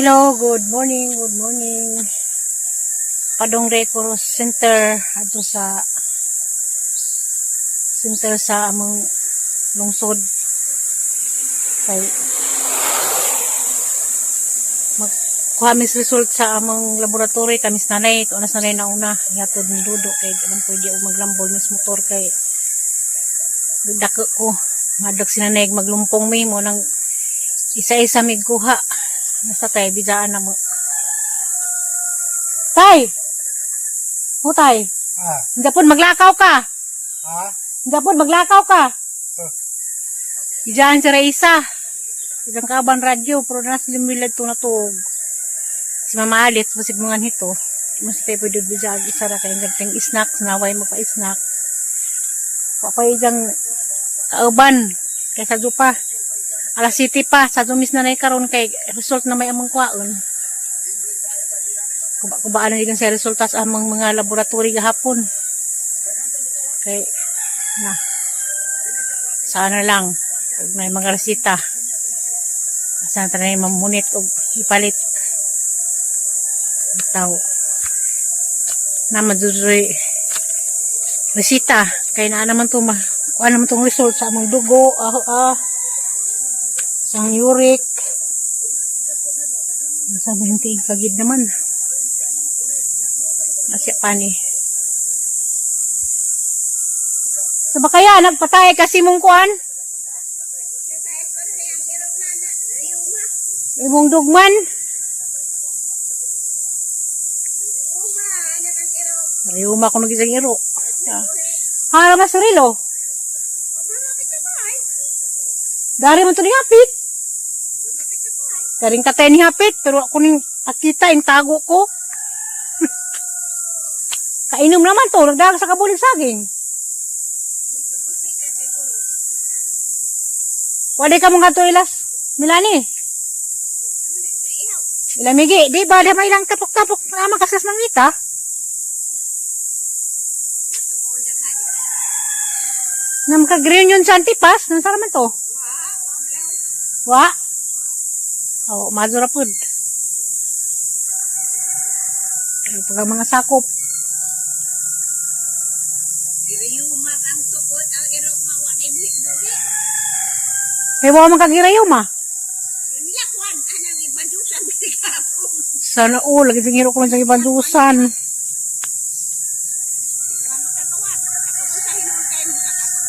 Hello, good morning, good morning. Padong Recoros Center ato sa among lungsod. Kay magkuha mis result sa among laboratory kamis nanay, ito na sanay na una yatod ni Dudo kay anong pwede og maglambol mis motor kay dako ko madag sinanay maglumpong mi mo nang isa-isa mig kuha. Nasa tay, bidaan na mo. Tay! O tay? Hindi po maglakaw ka. Hindi po maglakaw ka. Bidaan sa isa. Isang kaban radyo, pero nasa limilad ito na tuog. Si Mama Alit, masig mga nito. Mas tayo pwede bidaan isa ra kayo ng snack, naway mo pa snack. Papay isang kauban, kaysa dupa. Alas City pa, sa dumis na karon kay result na may amang kwaon. Kubaan na din sa resultas amang mga laboratory gahapon. Kay, sana lang, may mga resita. Sana tayo mamunit o ipalit. Itaw. Na madudoy resita. Kaya na naman ito, kuha naman itong result sa amang dugo, sang uric. Sabi ng tiing kagid naman. Asya pani. So ba kaya nagpatay kasi mong kuan? Imong dugman. Riuma ko nagisang iro. Hala mas rilo. Dari man to ni hapit. Garing katay ni hapit, pero ako ning akita yung tago ko. Kainom naman to, nagdagang sa kabulig saging. Wala ka mga to ilas, Milani. Ilamigi, di ba, may ilang tapok-tapok na makasas ng ita. Na makagreen yun sa antipas, nang saraman to. Wa? Oh, madura pud. Pag mga sakop. Girayuma ang tukod ang iro nga wa ni buhi. Hey, wa man kagirayuma. Nila kwan anang ibandusan bigapon. Sana lagi sing hiro ko man sa ibandusan. Wa makagawan. Ako sa hinon kay mo kakapon.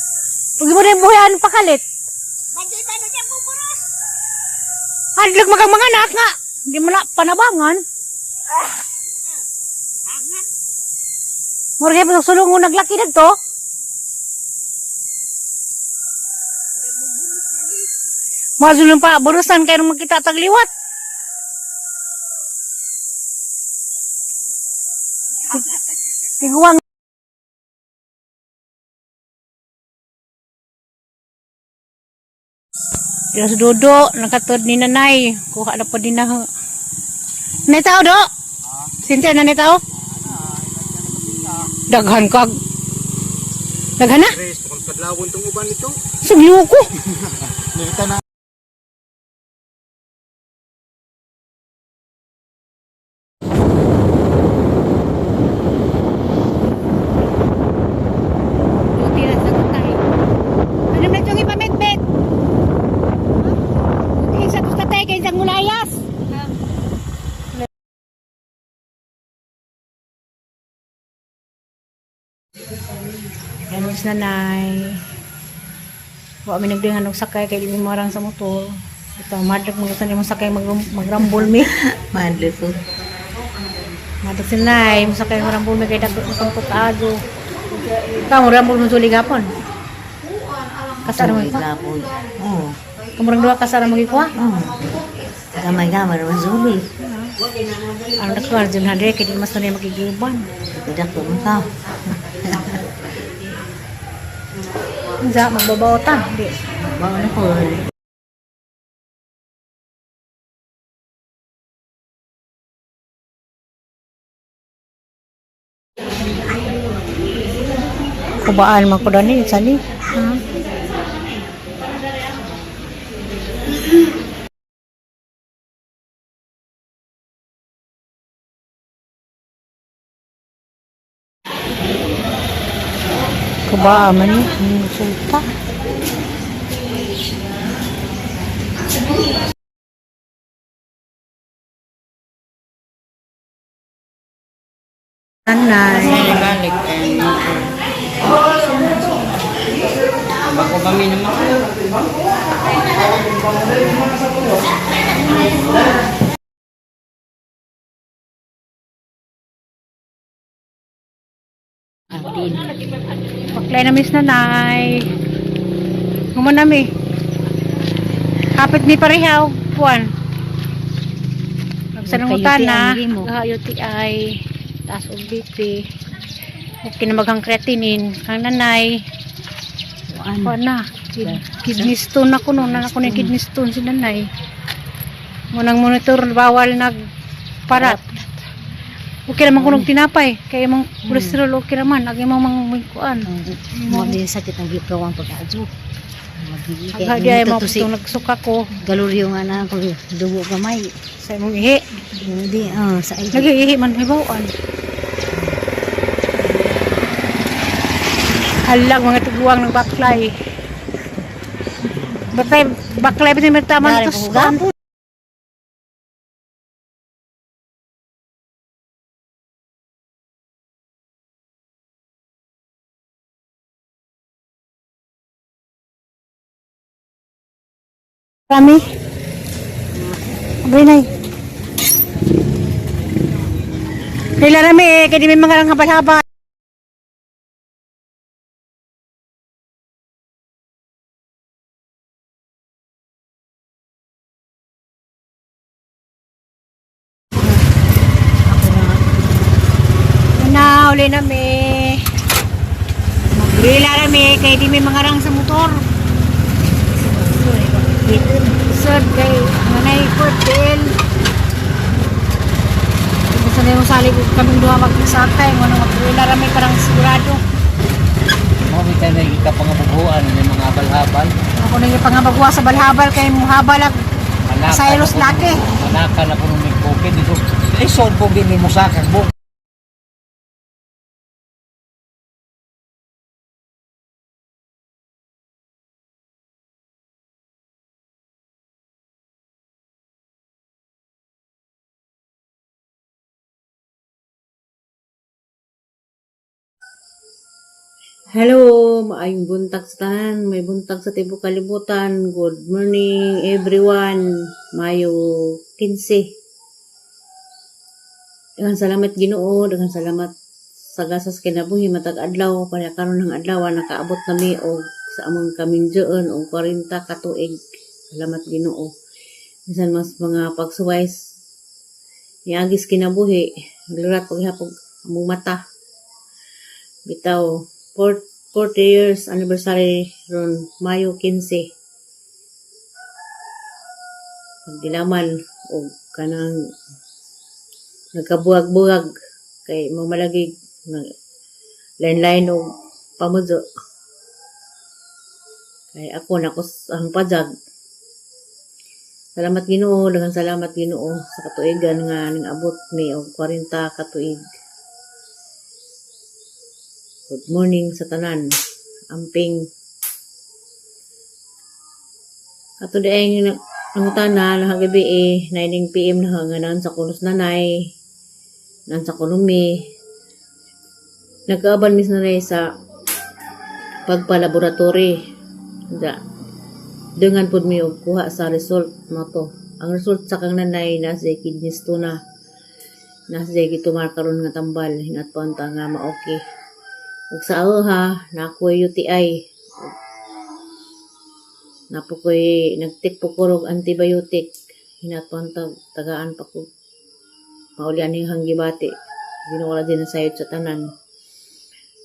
Pag mo rin buhayan pakalit. Bagay ba na siya buburos? Hadlag magang mga anak nga. Hindi mo na panabangan. Angat. Murag pa sulong mo naglaki na to. Masulong pa, burusan kayo nung magkita tagliwat. Tiguang. Yung Dodo, nakatod ni nanay. Kuha na pa din na. Netao, do? Sintiya na netao? Daghan kag. Daghan na? Tres, kung kadlawon itong uban nito. Suglo ko. Nilita na. Buti na sa tatay. Ano na itong ipamit-bit? Buti sa tatay kayo isang mulayas. Yan is nanay. Wa mi nagdingan og sakay kay di marang sa motor. Ito madag mo sa imong sakay magrambol mi. Madle ko. Madag si nanay mo sakay magrambol mi kay dagko ng putado. Ka mo rambol mo suli gapon. Kasara mo Gapon. Oh. kamurang duha kasara mo gikuha. Gamay-gamay naman zuli. Ang nagkuha dyan hadre kay di mas nanay magigilban. Kadak ko mo ka. Sa magbabaotan, di. Bawa na ko. Kubaan man ko dani sali. Kubaa man ni sulta. Nanay. Balik bako kami naman. Paklay na miss nanay. Human nami. Kapit ni parehaw. Puan. Magsanungutan na. UTI. Taas og BP. Okay na maghang creatinine. Kang nanay. Puan na. Kidney stone ako noon. Ako na kidney stone si nanay. Munang monitor. Bawal nagparat. Okay naman kung tinapay. Kaya mong cholesterol okay naman. Agi mong mangkuan. Mo din sakit ang gipawang pag-adyo. Agadi ay mo itong nagsuka ko. Galuryo nga na ko dugo gamay. Sa imong ihi. Hindi sa iyo. Nag-iihi man may bawaan. Halang mga tiguang ng baklay. Baklay ba yung tamang tuskan? Kami. Abay nay. Kailan rami kaya di may mga lang habal-habal. Uli nami. Maglila rami kaya di may mga rang sa motor. Sir, kay nanay Fort Bill. Basta na yung salig kaming duha mag-isatay. Mag-uwila rami parang sigurado. Mo kita na ikapangabubuan ng mga habal-habal. Ako na yung pangabagwa sa balhabal kay muhabalag. Cyrus laki. Anakan ako nung may bukid. Dito, isod po gini mo sa akin bukid. Hello, maayong buntag sa tanan, may buntag sa tibuok kalibutan. Good morning everyone. Mayo 15. Daghang salamat Ginoo, daghang salamat sa gasas kinabuhi matag adlaw para karon ng adlaw nakaabot kami og sa among kamingjoon og 40 ka tuig. Salamat Ginoo. Bisan mas mga pagsuways niagis kinabuhi, naglirat paghapon among mata. Bitaw 40 years anniversary ron Mayo 15. Nagdilaman o kanang nagkabuhag-buhag kay mamalagig lain-lain o pamudyo. Kay ako ang pajag. Salamat Ginoo, daghang salamat Ginoo sa katuigan nga ning abot mi og 40 ka tuig. Good morning sa tanan. Amping. Ato di ay nangutan na gabi 9 PM na hanganan sa kunos nanay. Nan sa kunumi. Nagkaaban mis nanay sa pagpalaboratory. Dengan pud mi og kuha sa result mo to. Ang result sa kang nanay nasa kidney stone na. Nasa gitumar karon nga tambal hinatpon ta nga ma-okay. Ug sa ha, nakoy UTI. Napokoy nagtik po kurog antibiotic. Hinatpon tagaan pa ko. Maulian ning hanggibati. Ginawala din na sayod sa tanan.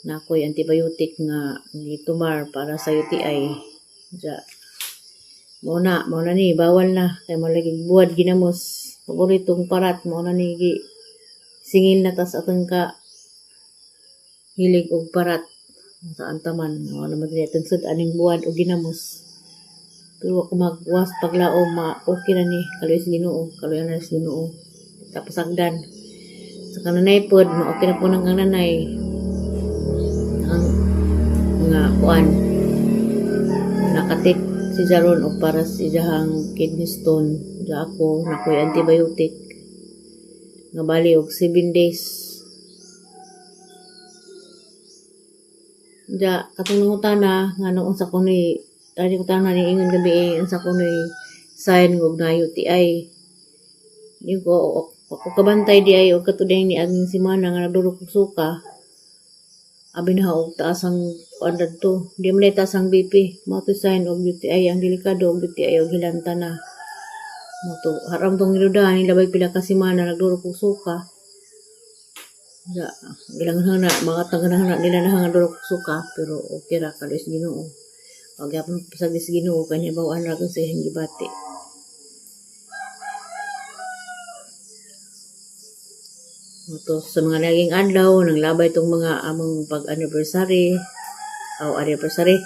Nakoy antibiotic nga gitumar para sa UTI. Ja. Muna ni bawal na kay malagig buwad ginamos. Paboritong parat muna ni singil na tas atong ka hilig og parat sa antaman wala man dinhi tungsod aning buwan og ginamos pero ako magwas paglaom okay na ni kaluy sa Ginoo kaluy na sa Ginoo tapos agdan sa kananay pod okay na po nang nanay ang mga kuan nakatik si Jaron o para si jahang kidney stone ja ako nakoy antibiotic nga bali og 7 days ja katong nangutana nga noon sa kunoy tadi ko tanang ni ingon gabi ang sa kunoy sign og na UTI di ko kabantay di ay og katudeng ni aging simana nga nagdurok og suka abi na og taas ang andad to di man taas ang BP mo to sign og UTI ang delikado og UTI og hilanta na mo to haram tong niludahan ni labay pila ka semana nagdurok og suka ja gilangan na mga taganang nila na nagdurok og suka pero okay ra kalis Ginoo og gyapon pasag sa Ginoo kanya bawaan ra sa iyang gibati. Ito sa mga naging adlaw, nanglabay itong mga among pag-anniversary o anniversary.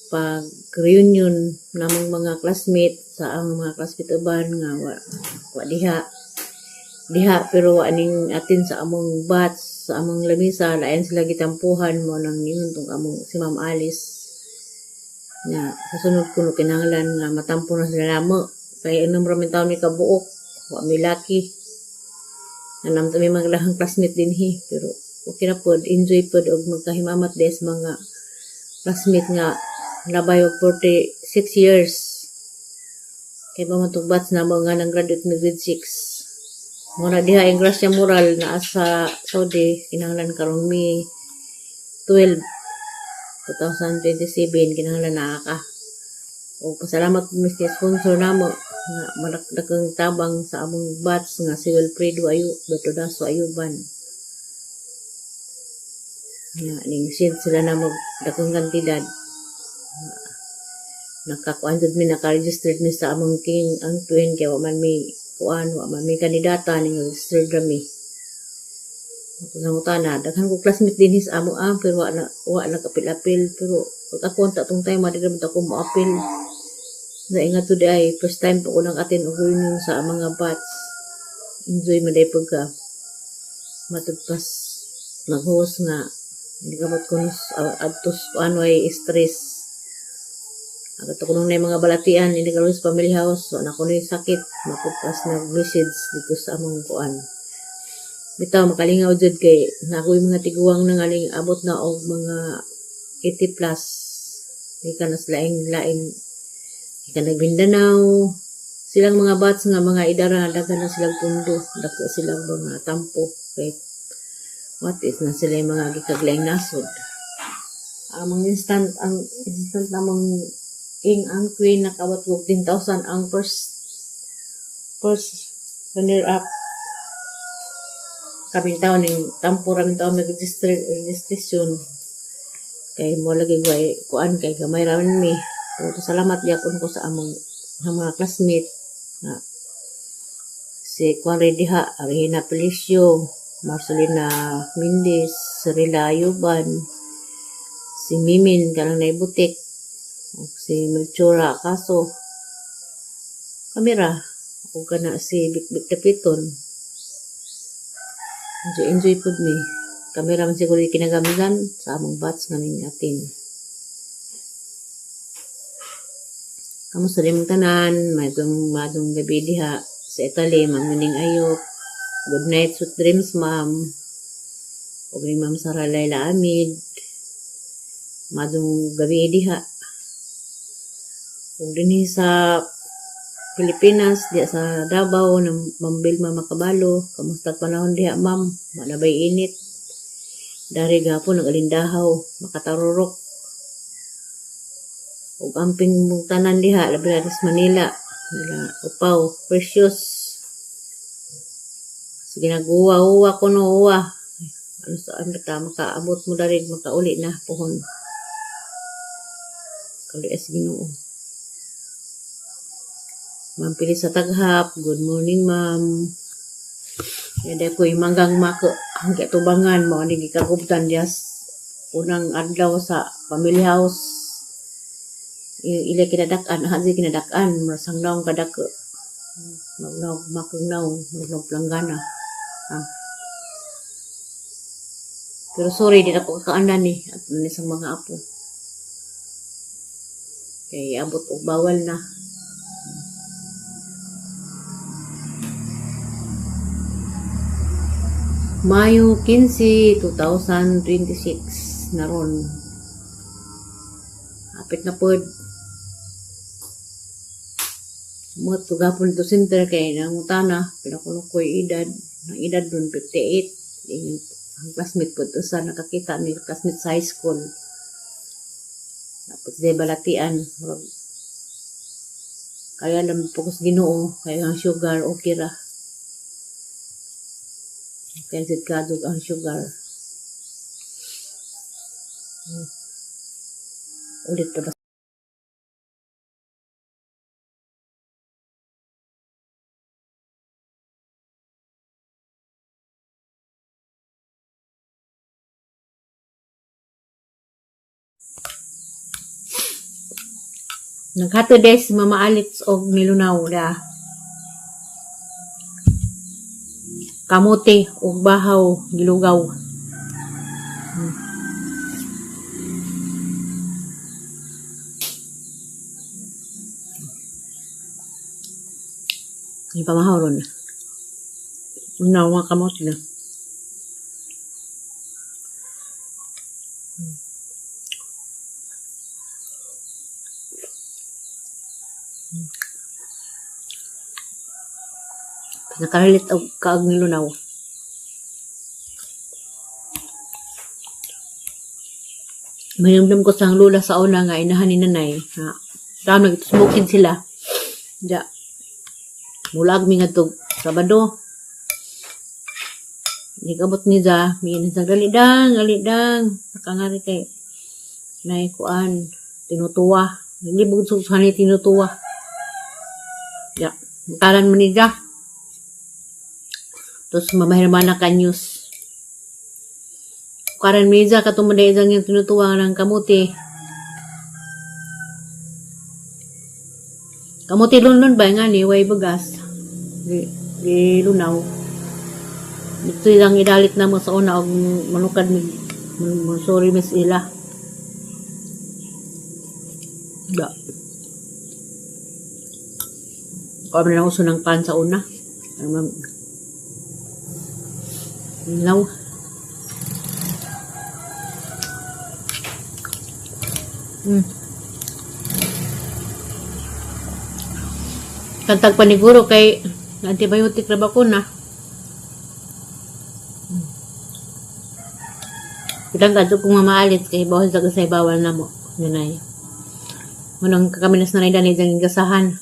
Pag-reunion namong mga classmate sa ang mga classmate uban nga wa diha pero wa ning atin sa among batch sa among lamisa lain sila gitampuhan mo nang ningon tong among si Ma'am Alice nga sa sunod kuno kinahanglan nga matampo na sila namo kay inom ra min taon ni kabuok wa mi laki nanam kami mga lahang classmate din pero okay na pod enjoy pod og magkahimamat des mga classmate nga labay og 46 years kay ba matong batch na mga nang graduate ng grade 6 muna diha ang grasya moral na sa Saudi kinahanglan karong May 12 2027 kinahanglan na ka o pasalamat po Mr. Sponsor namo nga malakdakang tabang sa among batch nga si Wilfredo Ayu Betodaso Ayuban nga ning send sila na magdakang kantidad nakakuan jud mi naka-registered mi sa among king ang twin kay wa man mi kuan wa man mi kandidata ning registered rami nangutana daghan ko classmate din sa amo pero wa na kapil-apil pero pag ako ta tong time madigam ta ko mo apil na ingat to day first time po ko nang atin og reunion sa mga batch enjoy man day pagka matagpas nag-host nga hindi ka mat kunos adtos anway stress agad ko nung na mga balatian hindi ka sa family house so na kuno sakit matagpas nag-message dito sa among kuan bitaw makalingaw jud kay nakoy mga tiguang nang aling abot na og mga 80 plus di ka nas laing ika nagbindanao silang mga bats nga mga idara daghan na silang pundo dako silang mga tampo kay what is na sila yung mga gikaglaing nasod among instant namang king ang queen nakawat 10,000 ang first runner up kaming taon ning tampo raming taon registration kay mo lagi kuan kay gamay ramen mi pero salamat yakon ko sa among mga classmate na si Juan Rediha, Regina Felicio, Marcelina Mendez, Serila Ayuban, si Mimin kanang naibutik, si Melchora Kaso, kamera, o kana si Bikbik Tapiton. Enjoy po mi. Kamera man siguro kinagamitan sa among batch nga ning atin. Kamusta rin mong tanan, madong gabi diha sa Italy, mamuning ayok. Good night, sweet dreams, ma'am. O rin ma'am Sara Laila Amid. Madong gabi diha. O din sa Pilipinas, diha sa Davao, ng Mambilma Makabalo. Kamusta panahon diha, ma'am? Manabay init. Dari gapon, nag-alindahaw, makatarurok. O amping mong tanan diha, labi na sa Manila. Upaw, precious. Sige nag-uwa-uwa ko no uwa. Ano saan ka, makaabot mo na rin, makauli na pohon. Kaluas Ginoo. Ma'am Pili sa Taghap, good morning ma'am. Yada ko manggang mako, ang katubangan mo, hindi kagubtan diyas. Unang adlaw sa family house. Ila kinadakan, hadzi kinadakan, marasang naong kadako. Makang naong, planggana. Pero sorry, di na ko kakaanan ni. At nun isang mga apo. Kaya abot o bawal na. Mayo 15, 2026 na ron. Apit na pod. Mo tugapon to center kay nangutana, pinakuno ko edad, ang edad dun 58. Ang classmate po to sa nakakita ni classmate sa high school. Tapos di balatian. Kaya lang focus Ginoo, kaya ang sugar okay ra. Kaya kadug ang sugar. Ulit na ba? Naghato des Mama Alex og nilunaw da. Kamote og bahaw gilugaw. Yung pamahaw ron. Unaw mga kamote na. Nakaralit og kaag nilunaw. Mayamdam ko sa lula sa una nga inahan ni nanay. Dahil nagtusmukid sila. Diya. Mulag mi nga tog Sabado. Nagabot ni Za. May sa galidang. Nakangari kay naikuan. Tinutuwa. Nilibog sa ni tinutuwa. Diya. Kalan mo ni Za. Tapos mamahirmana ka news. Karan meza katumaday isang yung tinutuwa ng kamuti. Kamuti lunlun ba nga ni way bagas. Di lunaw. Ito lang idalit na mo sa una og manukad ni sorry miss ila. Da. Kami na uso ng pan sa una. Ilaw. Kantag paniguro kay antibiotic na bakuna. Kitang kadto kong mamaalit kay bawal sa gasay bawal na mo. Yun ay. Munang kakaminas na rin dyan gasahan.